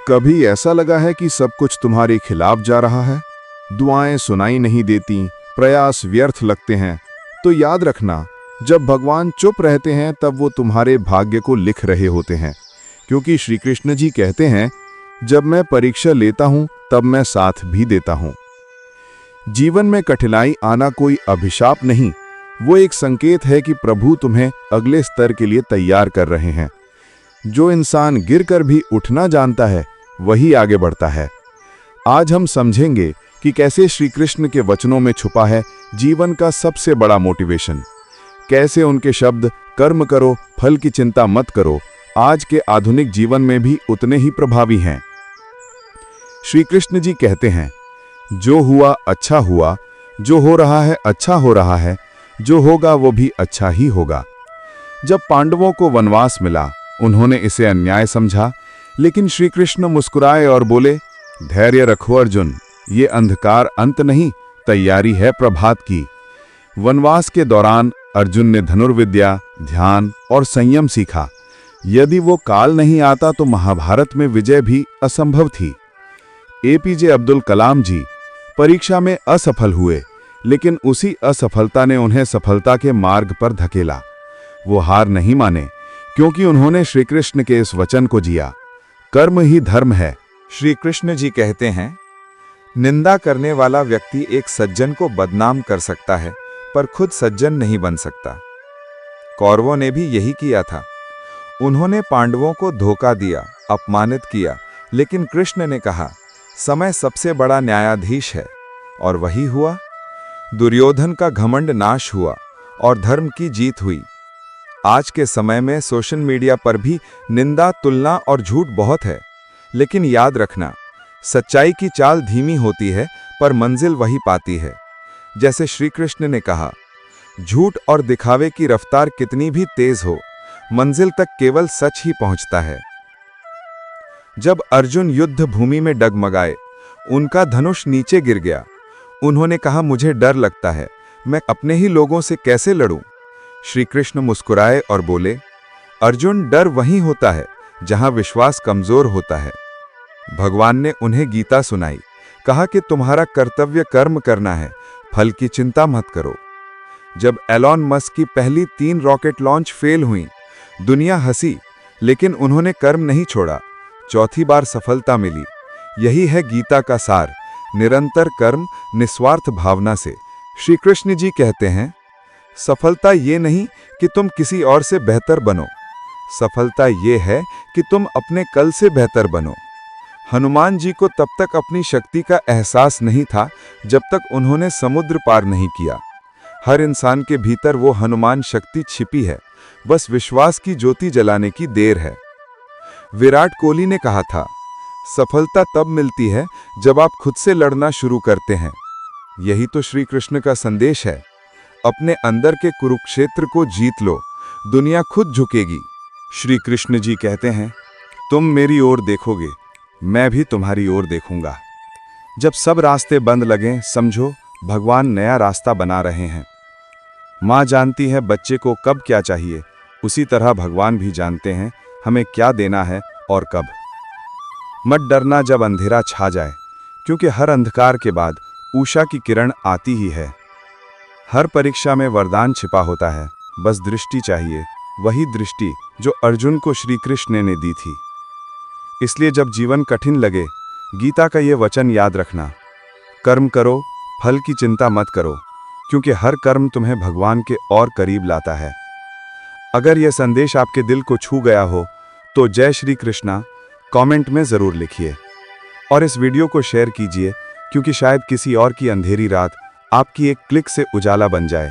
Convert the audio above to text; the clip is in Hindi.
कभी ऐसा लगा है कि सब कुछ तुम्हारे खिलाफ जा रहा है? दुआएं सुनाई नहीं देती, प्रयास व्यर्थ लगते हैं, तो याद रखना, जब भगवान चुप रहते हैं तब वो तुम्हारे भाग्य को लिख रहे होते हैं। क्योंकि श्री कृष्ण जी कहते हैं, जब मैं परीक्षा लेता हूं तब मैं साथ भी देता हूं। जीवन में कठिनाई आना कोई अभिशाप नहीं, वो एक संकेत है कि प्रभु तुम्हें अगले स्तर के लिए तैयार कर रहे हैं। जो इंसान गिरकर भी उठना जानता है वही आगे बढ़ता है। आज हम समझेंगे कि कैसे श्री कृष्ण के वचनों में छुपा है जीवन का सबसे बड़ा मोटिवेशन। कैसे उनके शब्द कर्म करो, फल की चिंता मत करो आज के आधुनिक जीवन में भी उतने ही प्रभावी हैं। श्री कृष्ण जी कहते हैं, जो हुआ अच्छा हुआ, जो हो रहा है अच्छा हो रहा है, जो होगा वो भी अच्छा ही होगा। जब पांडवों को वनवास मिला, उन्होंने इसे अन्याय समझा, लेकिन श्री कृष्ण मुस्कुराए और बोले, धैर्य रखो अर्जुन, ये अंधकार अंत नहीं, तैयारी है प्रभात की। वनवास के दौरान अर्जुन ने धनुर्विद्या, ध्यान और संयम सीखा। यदि वो काल नहीं आता तो महाभारत में विजय भी असंभव थी। एपीजे अब्दुल कलाम जी परीक्षा में असफल हुए, लेकिन उसी असफलता ने उन्हें सफलता के मार्ग पर धकेला। वो हार नहीं माने, क्योंकि उन्होंने श्री कृष्ण के इस वचन को जिया, कर्म ही धर्म है। श्री कृष्ण जी कहते हैं, निंदा करने वाला व्यक्ति एक सज्जन को बदनाम कर सकता है, पर खुद सज्जन नहीं बन सकता। कौरवों ने भी यही किया था। उन्होंने पांडवों को धोखा दिया, अपमानित किया, लेकिन कृष्ण ने कहा, समय सबसे बड़ा न्यायाधीश है, और वही हुआ। दुर्योधन का घमंड नाश हुआ और धर्म की जीत हुई। आज के समय में सोशल मीडिया पर भी निंदा, तुलना और झूठ बहुत है, लेकिन याद रखना, सच्चाई की चाल धीमी होती है पर मंजिल वही पाती है। जैसे श्री कृष्ण ने कहा, झूठ और दिखावे की रफ्तार कितनी भी तेज हो, मंजिल तक केवल सच ही पहुंचता है। जब अर्जुन युद्ध भूमि में डगमगाए, उनका धनुष नीचे गिर गया। उन्होंने कहा, मुझे डर लगता है, मैं अपने ही लोगों से कैसे लड़ूं? श्री कृष्ण मुस्कुराए और बोले, अर्जुन, डर वहीं होता है जहां विश्वास कमजोर होता है। भगवान ने उन्हें गीता सुनाई, कहा कि तुम्हारा कर्तव्य कर्म करना है, फल की चिंता मत करो। जब एलॉन मस्क की पहली 3 रॉकेट लॉन्च फेल हुई, दुनिया हंसी, लेकिन उन्होंने कर्म नहीं छोड़ा। चौथी बार सफलता मिली। यही है गीता का सार, निरंतर कर्म, निस्वार्थ भावना से। श्री कृष्ण जी कहते हैं, सफलता ये नहीं कि तुम किसी और से बेहतर बनो, सफलता ये है कि तुम अपने कल से बेहतर बनो। हनुमान जी को तब तक अपनी शक्ति का एहसास नहीं था जब तक उन्होंने समुद्र पार नहीं किया। हर इंसान के भीतर वो हनुमान शक्ति छिपी है, बस विश्वास की ज्योति जलाने की देर है। विराट कोहली ने कहा था, सफलता तब मिलती है जब आप खुद से लड़ना शुरू करते हैं। यही तो श्री कृष्ण का संदेश है। अपने अंदर के कुरुक्षेत्र को जीत लो, दुनिया खुद झुकेगी। श्री कृष्ण जी कहते हैं, तुम मेरी ओर देखोगे, मैं भी तुम्हारी ओर देखूंगा। जब सब रास्ते बंद लगें, समझो भगवान नया रास्ता बना रहे हैं। माँ जानती है बच्चे को कब क्या चाहिए, उसी तरह भगवान भी जानते हैं हमें क्या देना है और कब। मत डरना जब अंधेरा छा जाए, क्योंकि हर अंधकार के बाद उषा की किरण आती ही है। हर परीक्षा में वरदान छिपा होता है, बस दृष्टि चाहिए, वही दृष्टि जो अर्जुन को श्री कृष्ण ने दी थी। इसलिए जब जीवन कठिन लगे, गीता का ये वचन याद रखना, कर्म करो, फल की चिंता मत करो, क्योंकि हर कर्म तुम्हें भगवान के और करीब लाता है। अगर यह संदेश आपके दिल को छू गया हो तो जय श्री कृष्णा कमेंट में ज़रूर लिखिए और इस वीडियो को शेयर कीजिए, क्योंकि शायद किसी और की अंधेरी रात आपकी एक क्लिक से उजाला बन जाए।